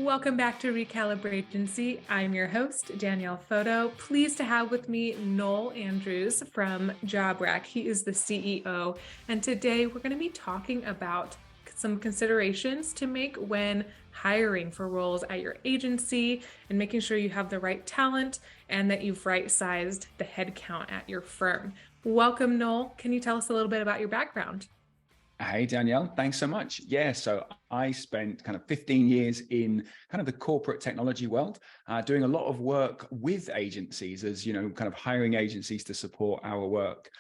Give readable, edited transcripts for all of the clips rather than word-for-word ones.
Welcome back to Recalibragency. I'm your host, Danielle Photo. Pleased to have with me Noel Andrews from Jobrack. He is the CEO. And today we're going to be talking about some considerations to make when hiring for roles at your agency and making sure you have the right talent and that you've right-sized the headcount at your firm. Welcome, Noel. Can you tell us a little bit about your background? Hey, Danielle, thanks so much. Yeah, so I spent kind of 15 years in kind of the corporate technology world, doing a lot of work with agencies as, kind of hiring agencies to support our work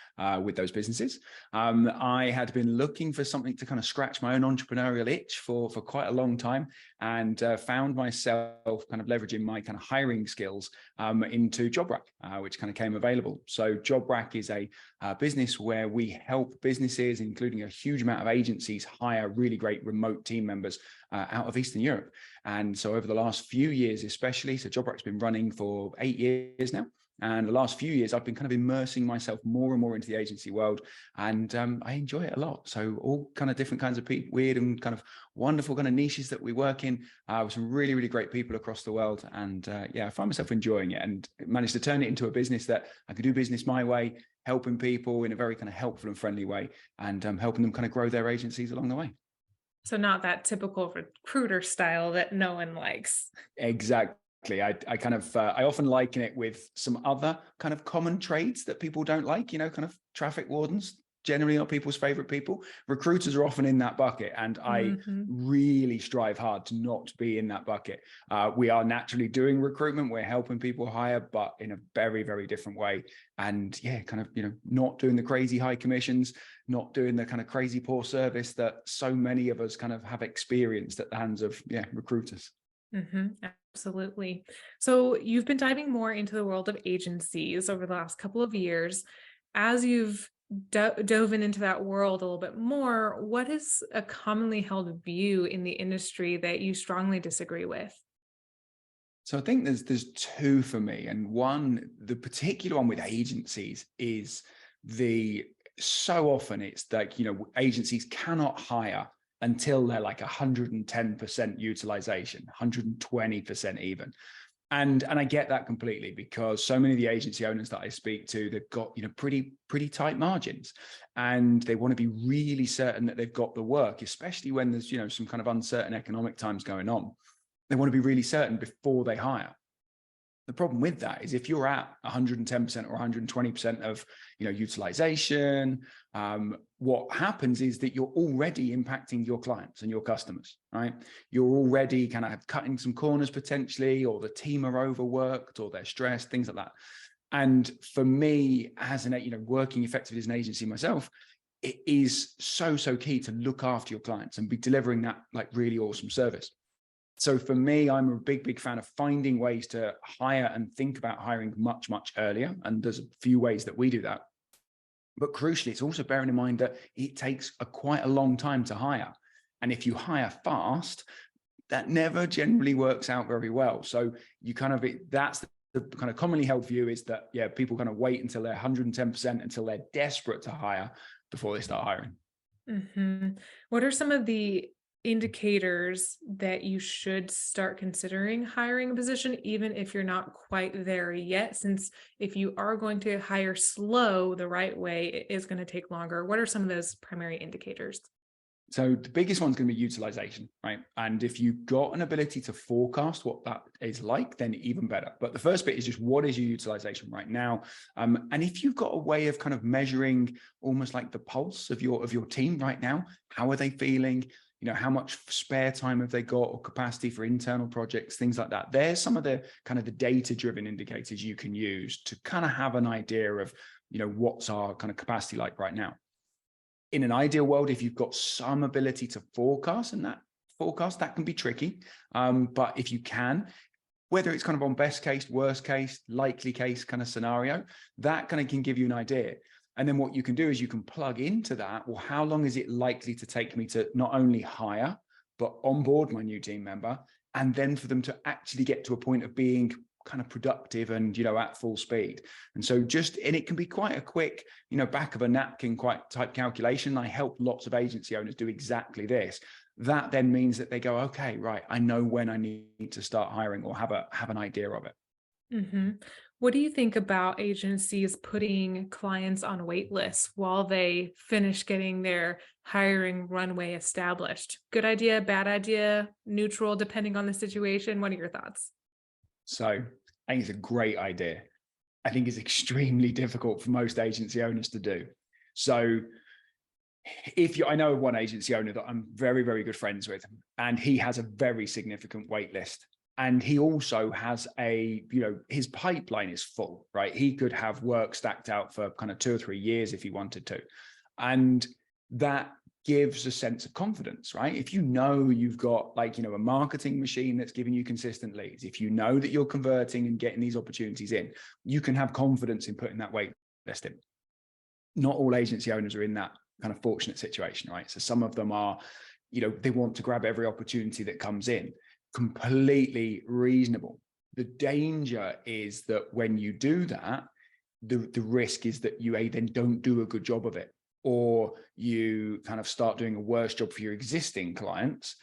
with those businesses. I had been looking for something to kind of scratch my own entrepreneurial itch for quite a long time, and found myself kind of leveraging my kind of hiring skills into Jobrack, which kind of came available. So Jobrack is a business where we help businesses, including a huge amount of agencies, hire really great remote team members out of Eastern Europe. And so over the last few years, especially, so Jobrack's been running for 8 years now. And the last few years, I've been kind of immersing myself more and more into the agency world, and I enjoy it a lot. So all kind of different kinds of people, weird and kind of wonderful kind of niches that we work in with some really, really great people across the world. And I find myself enjoying it and managed to turn it into a business that I could do business my way, helping people in a very kind of helpful and friendly way, and helping them kind of grow their agencies along the way. So not that typical recruiter style that no one likes. Exactly. I often liken it with some other kind of common trades that people don't like, kind of traffic wardens, generally not people's favorite people. Recruiters are often in that bucket, and I really strive hard to not be in that bucket. We are naturally doing recruitment. We're helping people hire, but in a very, very different way. And not doing the crazy high commissions, not doing the kind of crazy poor service that so many of us kind of have experienced at the hands of recruiters. Absolutely. So you've been diving more into the world of agencies over the last couple of years. As you've dove into that world a little bit more, what is a commonly held view in the industry that you strongly disagree with? So I think there's two for me. And one, the particular one with agencies is so often it's like, agencies cannot hire until they're like 110% utilization, 120% even. And I get that completely, because so many of the agency owners that I speak to, they've got, pretty tight margins, and they want to be really certain that they've got the work, especially when there's, some kind of uncertain economic times going on. They want to be really certain before they hire. The problem with that is if you're at 110% or 120% of, utilization, what happens is that you're already impacting your clients and your customers, right? You're already kind of cutting some corners potentially, or the team are overworked, or they're stressed, things like that. And for me, as working effectively as an agency myself, it is so key to look after your clients and be delivering that like really awesome service. So for me, I'm a big fan of finding ways to hire and think about hiring much earlier. And there's a few ways that we do that. But crucially, it's also bearing in mind that it takes quite a long time to hire. And if you hire fast, that never generally works out very well. So that's the kind of commonly held view, is that, people kind of wait until they're 110%, until they're desperate to hire before they start hiring. What are some of the indicators that you should start considering hiring a position, even if you're not quite there yet? Since if you are going to hire slow the right way, it is going to take longer. What are some of those primary indicators? So the biggest one's going to be utilization, right? And if you've got an ability to forecast what that is like, then even better. But the first bit is just, what is your utilization right now? And if you've got a way of kind of measuring almost like the pulse of your team right now, how are they feeling? How much spare time have they got, or capacity for internal projects, things like that. There's some of the kind of the data-driven indicators you can use to kind of have an idea of, what's our kind of capacity like right now. In an ideal world, if you've got some ability to forecast, and that can be tricky. But if you can, whether it's kind of on best case, worst case, likely case kind of scenario, that kind of can give you an idea. And then what you can do is you can plug into that, well, how long is it likely to take me to not only hire, but onboard my new team member, and then for them to actually get to a point of being kind of productive and, at full speed. And so and it can be quite a quick, back of a napkin quite type calculation. I help lots of agency owners do exactly this. That then means that they go, okay, right, I know when I need to start hiring or have an idea of it. Mm-hmm. What do you think about agencies putting clients on wait lists while they finish getting their hiring runway established? Good idea, bad idea, neutral, depending on the situation. What are your thoughts? So I think it's a great idea. I think it's extremely difficult for most agency owners to do. So I know of one agency owner that I'm very, very good friends with, and he has a very significant wait list. And he also has his pipeline is full, right? He could have work stacked out for kind of 2 or 3 years if he wanted to. And that gives a sense of confidence, right? If you know you've got a marketing machine that's giving you consistent leads, if you know that you're converting and getting these opportunities in, you can have confidence in putting that wait list in. Not all agency owners are in that kind of fortunate situation, right? So some of them are, they want to grab every opportunity that comes in. Completely reasonable. The danger is that when you do that, the risk is that you then don't do a good job of it, or you kind of start doing a worse job for your existing clients,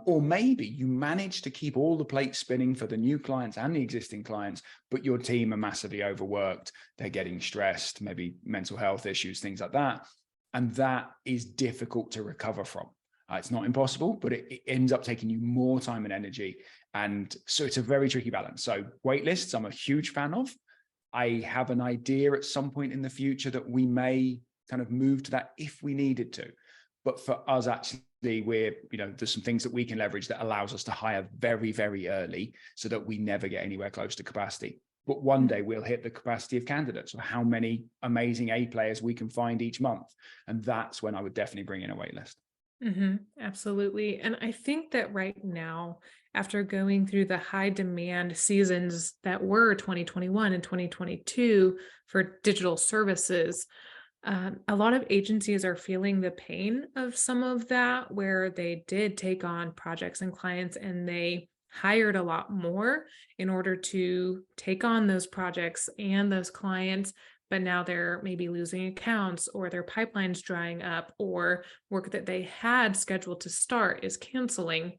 or maybe you manage to keep all the plates spinning for the new clients and the existing clients, but your team are massively overworked, they're getting stressed, maybe mental health issues, things like that. And that is difficult to recover from. It's not impossible, but it ends up taking you more time and energy. And so it's a very tricky balance. So wait lists, I'm a huge fan of. I have an idea at some point in the future that we may kind of move to that if we needed to. But for us, actually, there's some things that we can leverage that allows us to hire very, very early so that we never get anywhere close to capacity. But one day we'll hit the capacity of candidates, or how many amazing A players we can find each month. And that's when I would definitely bring in a wait list. Mm-hmm, absolutely. And I think that right now, after going through the high demand seasons that were 2021 and 2022 for digital services, a lot of agencies are feeling the pain of some of that, where they did take on projects and clients and they hired a lot more in order to take on those projects and those clients. But now they're maybe losing accounts, or their pipeline's drying up, or work that they had scheduled to start is canceling.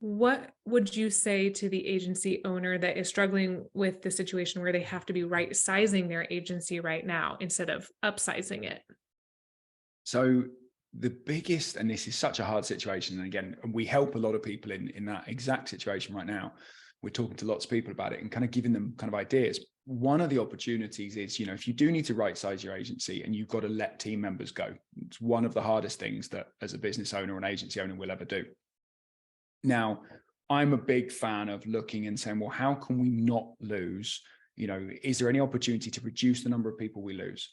What would you say to the agency owner that is struggling with the situation where they have to be right sizing their agency right now instead of upsizing it? So the biggest, and this is such a hard situation, and again, we help a lot of people in that exact situation right now. We're talking to lots of people about it and kind of giving them kind of ideas. One of the opportunities is, if you do need to right size your agency and you've got to let team members go, it's one of the hardest things that as a business owner or an agency owner will ever do. Now, I'm a big fan of looking and saying, well, how can we not lose? Is there any opportunity to reduce the number of people we lose?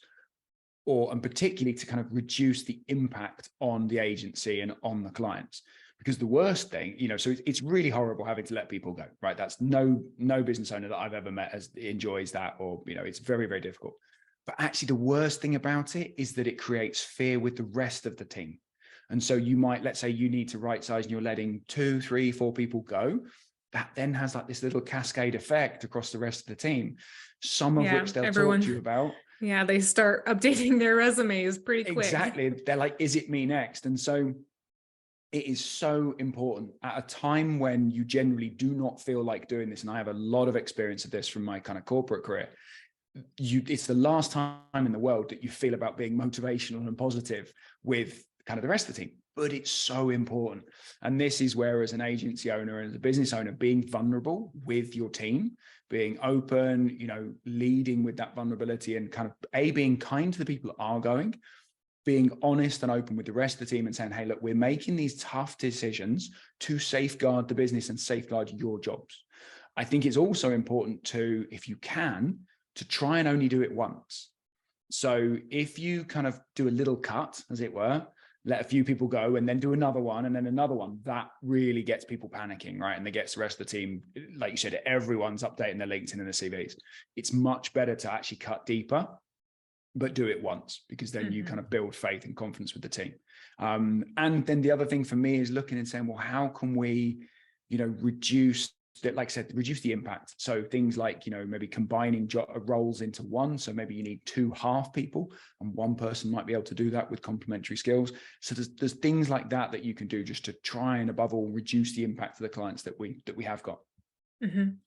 And particularly to kind of reduce the impact on the agency and on the clients. Because the worst thing, so it's really horrible having to let people go, right? That's no business owner that I've ever met enjoys that, or, it's very, very difficult. But actually the worst thing about it is that it creates fear with the rest of the team. And so you might, let's say you need to right size and you're letting 2, 3, 4 people go. That then has like this little cascade effect across the rest of the team, some of which they'll talk to you about. Yeah, they start updating their resumes pretty quick. Exactly. They're like, is it me next? And so it is so important at a time when you generally do not feel like doing this. And I have a lot of experience of this from my kind of corporate career. It's the last time in the world that you feel about being motivational and positive with kind of the rest of the team, but it's so important. And this is where, as an agency owner and as a business owner, being vulnerable with your team, being open, leading with that vulnerability, and kind of being kind to the people that are going, being honest and open with the rest of the team and saying, hey, look, we're making these tough decisions to safeguard the business and safeguard your jobs. I think it's also important to, if you can, to try and only do it once. So if you kind of do a little cut, as it were, let a few people go and then do another one and then another one, that really gets people panicking, right? And it gets the rest of the team, like you said, everyone's updating their LinkedIn and their CVs. It's much better to actually cut deeper, but do it once, because then you kind of build faith and confidence with the team. And then the other thing for me is looking and saying, well, how can we, reduce like I said, reduce the impact. So things like, maybe combining roles into one. So maybe you need 2 half people and one person might be able to do that with complementary skills. So there's things like that you can do just to try and above all, reduce the impact of the clients that we have got.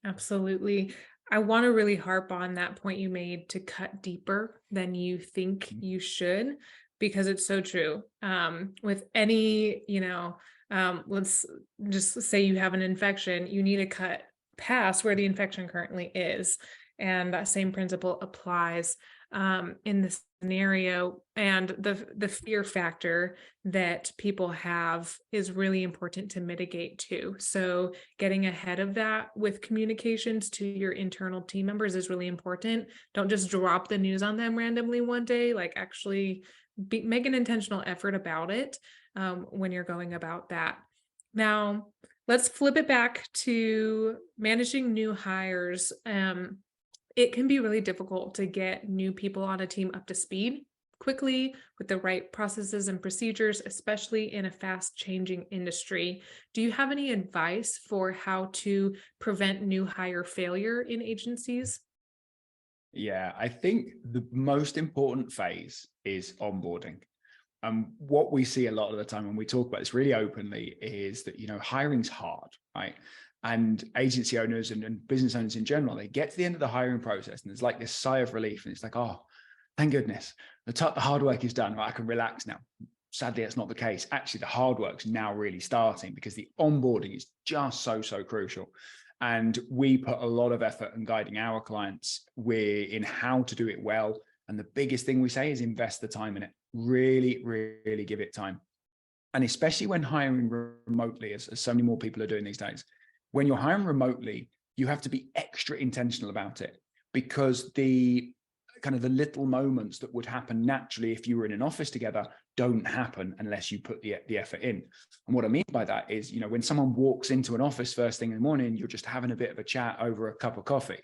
Absolutely. I want to really harp on that point you made to cut deeper than you think you should, because it's so true. With any, let's just say you have an infection, you need to cut past where the infection currently is. And that same principle applies in this scenario. And the fear factor that people have is really important to mitigate too. So getting ahead of that with communications to your internal team members is really important. Don't just drop the news on them randomly one day, like actually make an intentional effort about it when you're going about that. Now, let's flip it back to managing new hires. It can be really difficult to get new people on a team up to speed quickly with the right processes and procedures, especially in a fast changing industry. Do you have any advice for how to prevent new hire failure in agencies? Yeah, I think the most important phase is onboarding. What we see a lot of the time when we talk about this really openly is that, hiring's hard, right? And agency owners and business owners in general, they get to the end of the hiring process and there's like this sigh of relief. And it's like, oh, thank goodness, the hard work is done. Right? I can relax now. Sadly, that's not the case. Actually, the hard work's now really starting because the onboarding is just so crucial. And we put a lot of effort in guiding our clients in how to do it well. And the biggest thing we say is invest the time in it. Really, really give it time. And especially when hiring remotely, as so many more people are doing these days, when you're hiring remotely, you have to be extra intentional about it because the little moments that would happen naturally if you were in an office together don't happen unless you put the effort in. And what I mean by that is, when someone walks into an office first thing in the morning, you're just having a bit of a chat over a cup of coffee,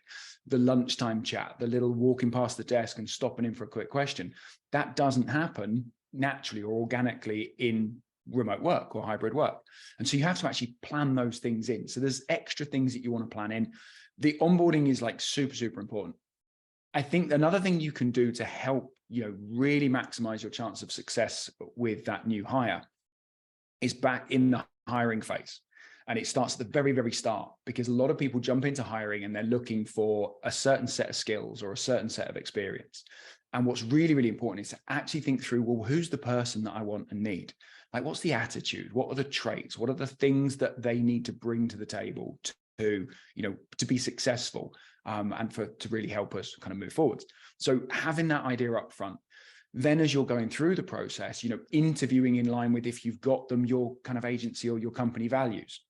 the lunchtime chat, the little walking past the desk and stopping in for a quick question. That doesn't happen naturally or organically in remote work or hybrid work. And so you have to actually plan those things in. So there's extra things that you want to plan in. The onboarding is like super important. I think another thing you can do to help, really maximize your chance of success with that new hire is back in the hiring phase. And it starts at the very, very start because a lot of people jump into hiring and they're looking for a certain set of skills or a certain set of experience. And what's really, really important is to actually think through, well, who's the person that I want and need? Like, what's the attitude? What are the traits? What are the things that they need to bring to the table to be successful and to really help us kind of move forward? So having that idea up front, then as you're going through the process, interviewing in line with, if you've got them, your kind of agency or your company values,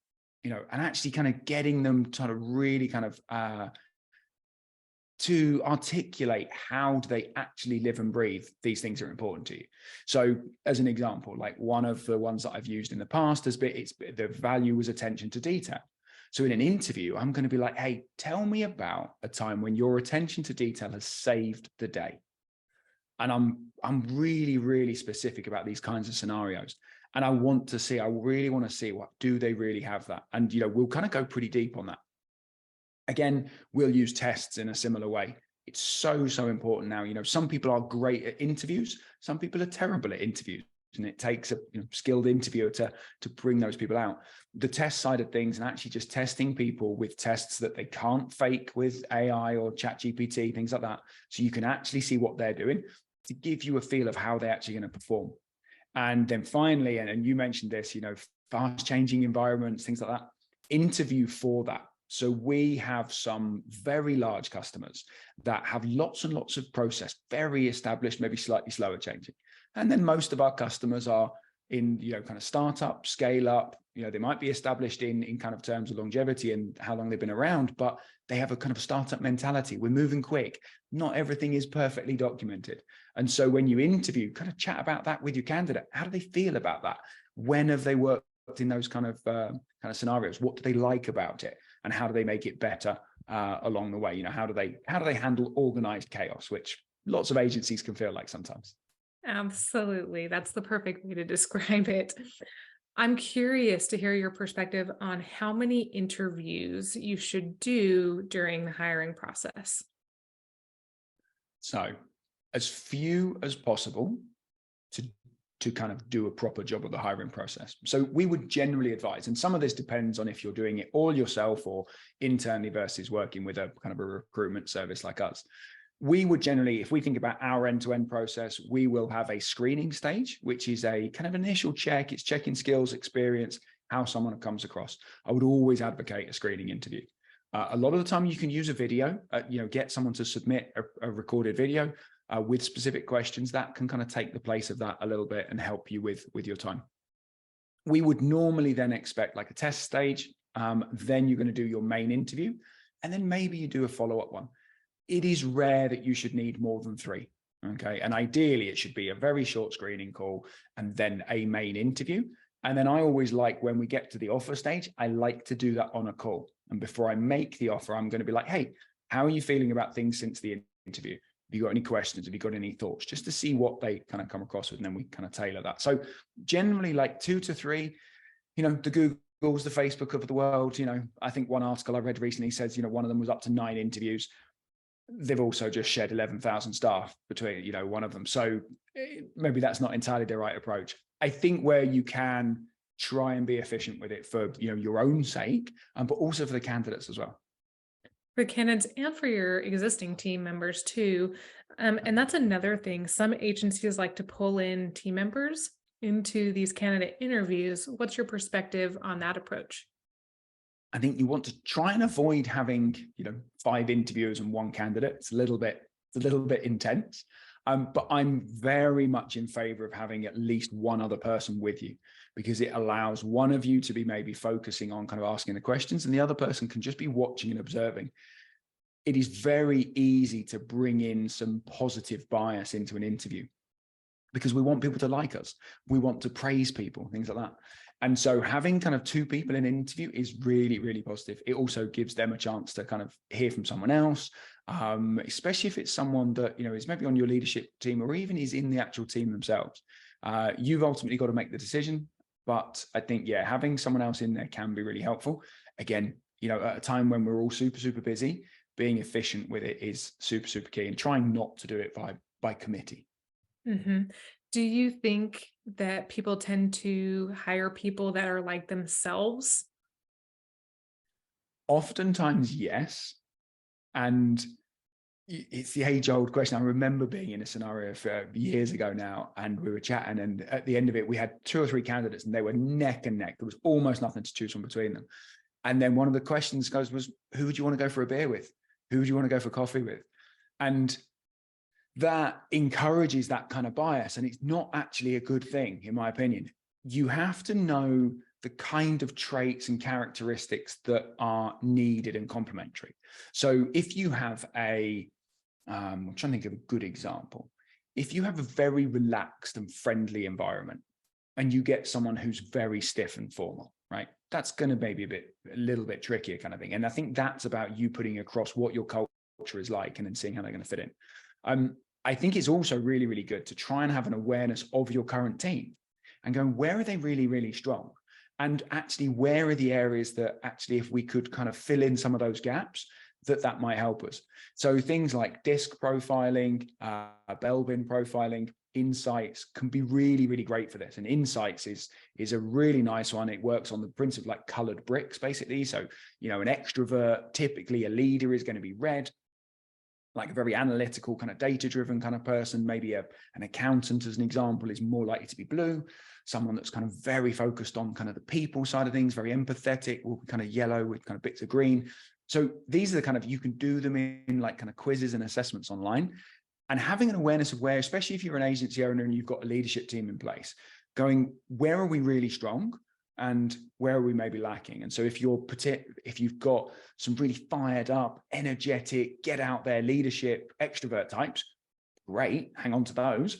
and actually kind of getting them to really to articulate how do they actually live and breathe these things are important to you. So as an example, like one of the ones that I've used in the past has been, the value was attention to detail. So in an interview, I'm going to be like, hey, tell me about a time when your attention to detail has saved the day. And I'm really, really specific about these kinds of scenarios. And I really want to see, what do they really have that? And, we'll kind of go pretty deep on that. Again, we'll use tests in a similar way. It's so important now. Some people are great at interviews. Some people are terrible at interviews. And it takes a skilled interviewer to bring those people out. The test side of things, and actually just testing people with tests that they can't fake with AI or ChatGPT, things like that. So you can actually see what they're doing to give you a feel of how they're actually going to perform. And then finally, and you mentioned this, fast changing environments, things like that, interview for that. So we have some very large customers that have lots and lots of process, very established, maybe slightly slower changing. And then most of our customers are in, kind of startup, scale up, they might be established in kind of terms of longevity and how long they've been around, but they have a kind of startup mentality. We're moving quick. Not everything is perfectly documented. And so when you interview, kind of chat about that with your candidate. How do they feel about that? When have they worked in those kind of scenarios? What do they like about it? And how do they make it better along the way? How do they handle organized chaos, which lots of agencies can feel like sometimes. Absolutely. That's the perfect way to describe it. I'm curious to hear your perspective on how many interviews you should do during the hiring process. So as few as possible to kind of do a proper job of the hiring process. So we would generally advise, and some of this depends on if you're doing it all yourself or internally versus working with a kind of a recruitment service like us. We would generally, if we think about our end-to-end process, we will have a screening stage, which is a kind of initial check. It's checking skills, experience, how someone comes across. I would always advocate a screening interview. A lot of the time you can use a video, get someone to submit a recorded video with specific questions that can kind of take the place of that a little bit and help you with your time. We would normally then expect like a test stage. Then you're going to do your main interview, and then maybe you do a follow-up one. It is rare that you should need more than 3. Okay. And ideally it should be a very short screening call and then a main interview. And then I always like, when we get to the offer stage, I like to do that on a call. And before I make the offer, I'm going to be like, hey, how are you feeling about things since the interview? Have you got any questions? Have you got any thoughts? Just to see what they kind of come across with, and then we kind of tailor that. So generally like 2 to 3, the Googles, the Facebook of the world, I think one article I read recently says, one of them was up to 9 interviews. They've also just shed 11,000 staff between, one of them. So maybe that's not entirely the right approach. I think where you can try and be efficient with it for, your own sake, but also for the candidates as well. For candidates and for your existing team members too. And that's another thing. Some agencies like to pull in team members into these candidate interviews. What's your perspective on that approach? I think you want to try and avoid having, 5 interviewers and 1 candidate. It's a little bit intense. But I'm very much in favor of having at least one other person with you, because it allows one of you to be maybe focusing on kind of asking the questions, and the other person can just be watching and observing. It is very easy to bring in some positive bias into an interview because we want people to like us. We want to praise people, things like that. And so having kind of 2 people in an interview is really, really positive. It also gives them a chance to kind of hear from someone else, especially if it's someone that, is maybe on your leadership team or even is in the actual team themselves. You've ultimately got to make the decision. But I think, having someone else in there can be really helpful. Again, at a time when we're all super, super busy, being efficient with it is super, super key, and trying not to do it by committee. Mm-hmm. Do you think that people tend to hire people that are like themselves? Oftentimes, yes. And it's the age-old question. I remember being in a scenario for years ago now, and we were chatting, and at the end of it, we had 2 or 3 candidates, and they were neck and neck. There was almost nothing to choose from between them. And then one of the questions was, who would you want to go for a beer with? Who would you want to go for coffee with? And that encourages that kind of bias, and it's not actually a good thing, in my opinion. You have to know the kind of traits and characteristics that are needed and complementary. So if you have I'm trying to think of a good example. If you have a very relaxed and friendly environment, and you get someone who's very stiff and formal, right? That's going to maybe a little bit trickier kind of thing. And I think that's about you putting across what your culture is like and then seeing how they're going to fit in. I think it's also really, really good to try and have an awareness of your current team and going, where are they really, really strong? And actually, where are the areas that actually, if we could kind of fill in some of those gaps, that might help us. So things like DISC profiling, Belbin profiling, insights can be really, really great for this. And insights is a really nice one. It works on the principle like colored bricks, basically. So, an extrovert, typically a leader, is going to be red, like a very analytical kind of data-driven kind of person. Maybe an accountant, as an example, is more likely to be blue. Someone that's kind of very focused on kind of the people side of things, very empathetic, will be kind of yellow with kind of bits of green. So these are the kind of, you can do them in like kind of quizzes and assessments online, and having an awareness of where, especially if you're an agency owner and you've got a leadership team in place, going, where are we really strong and where are we maybe lacking? And so if you've got some really fired up, energetic, get out there leadership, extrovert types, great, hang on to those.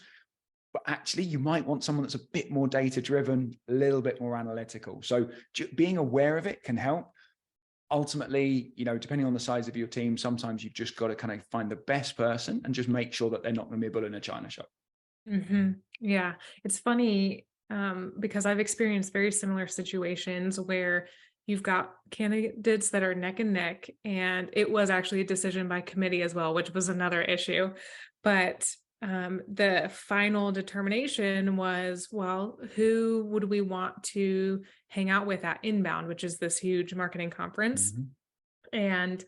But actually, you might want someone that's a bit more data driven, a little bit more analytical. So being aware of it can help. Ultimately, depending on the size of your team, sometimes you've just got to kind of find the best person and just make sure that they're not going to be a bull in a china shop. Mm-hmm. Yeah, it's funny. because I've experienced very similar situations where you've got candidates that are neck and neck, and it was actually a decision by committee as well, which was another issue. But the final determination was, well, who would we want to hang out with at Inbound, which is this huge marketing conference? Mhm. And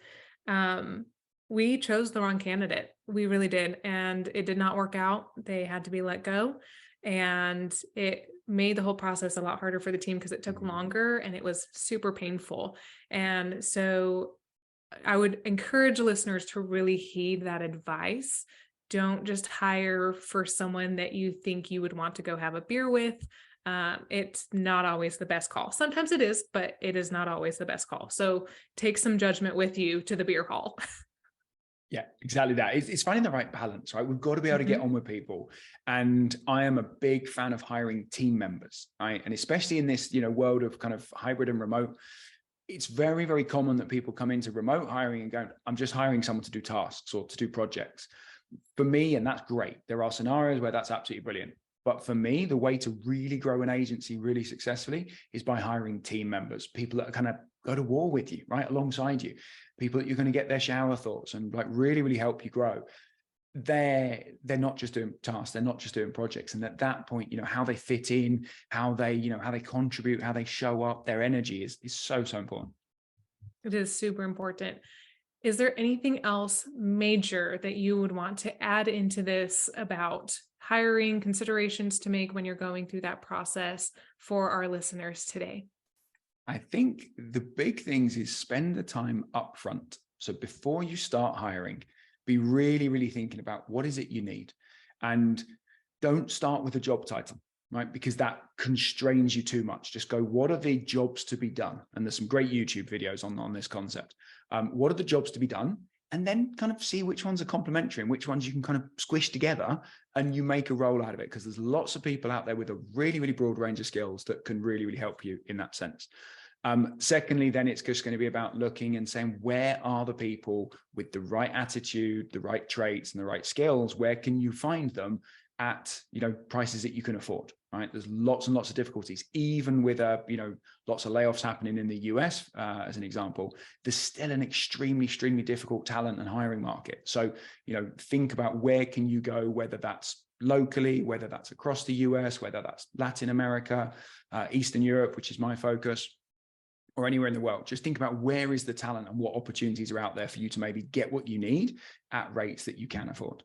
um, we chose the wrong candidate. We really did. And it did not work out. They had to be let go. And it made the whole process a lot harder for the team because it took Mhm. longer and it was super painful. And so I would encourage listeners to really heed that advice. Don't just hire for someone that you think you would want to go have a beer with. It's not always the best call. Sometimes it is, but it is not always the best call. So take some judgment with you to the beer hall. Yeah, exactly that. It's finding the right balance, right? We've got to be able to get Mhm. on with people. And I am a big fan of hiring team members, right? And especially in this, world of kind of hybrid and remote, it's very, very common that people come into remote hiring and go, I'm just hiring someone to do tasks or to do projects. For me, and that's great. There are scenarios where that's absolutely brilliant. But for me, the way to really grow an agency really successfully is by hiring team members, people that are kind of go to war with you, right, alongside you, people that you're going to get their shower thoughts and like really, really help you grow. They're not just doing tasks, they're not just doing projects. And at that point, how they fit in, how they contribute, how they show up, their energy is so, so important. It is super important. Is there anything else major that you would want to add into this about hiring, considerations to make when you're going through that process for our listeners today? I think the big things is spend the time upfront. So before you start hiring, be really, really thinking about what is it you need. And don't start with a job title, right? Because that constrains you too much. Just go, what are the jobs to be done? And there's some great YouTube videos on this concept. What are the jobs to be done? And then kind of see which ones are complementary and which ones you can kind of squish together and you make a role out of it. Because there's lots of people out there with a really, really broad range of skills that can really, really help you in that sense. Secondly, then it's just going to be about looking and saying, where are the people with the right attitude, the right traits, and the right skills? Where can you find them at, prices that you can afford, right? There's lots and lots of difficulties, even with, lots of layoffs happening in the US, as an example. There's still an extremely, extremely difficult talent and hiring market. So, think about where can you go, whether that's locally, whether that's across the US, whether that's Latin America, Eastern Europe, which is my focus, or anywhere in the world. Just think about where is the talent and what opportunities are out there for you to maybe get what you need at rates that you can afford.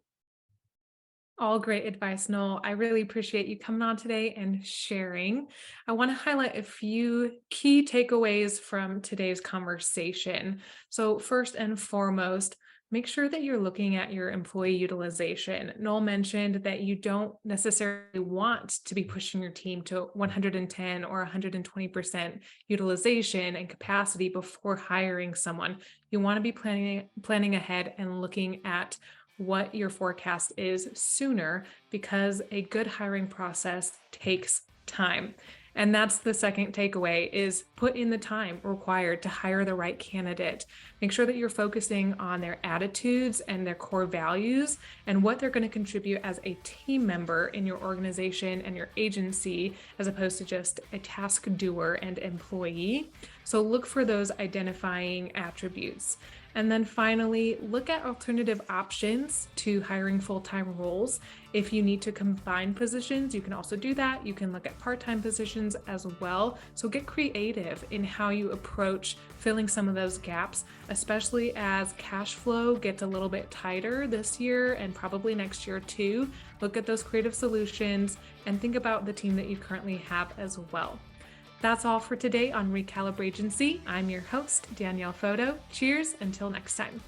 All great advice, Noel. I really appreciate you coming on today and sharing. I want to highlight a few key takeaways from today's conversation. So, first and foremost, make sure that you're looking at your employee utilization. Noel mentioned that you don't necessarily want to be pushing your team to 110 or 120% utilization and capacity before hiring someone. You want to be planning ahead and looking at what your forecast is sooner, because a good hiring process takes time. And that's the second takeaway, is put in the time required to hire the right candidate. Make sure that you're focusing on their attitudes and their core values and what they're going to contribute as a team member in your organization and your agency, as opposed to just a task doer and employee. So look for those identifying attributes. And then finally, look at alternative options to hiring full-time roles. If you need to combine positions, you can also do that. You can look at part-time positions as well. So get creative in how you approach filling some of those gaps, especially as cash flow gets a little bit tighter this year and probably next year too. Look at those creative solutions and think about the team that you currently have as well. That's all for today on Recalibrate Agency. I'm your host, Danielle Photo. Cheers until next time.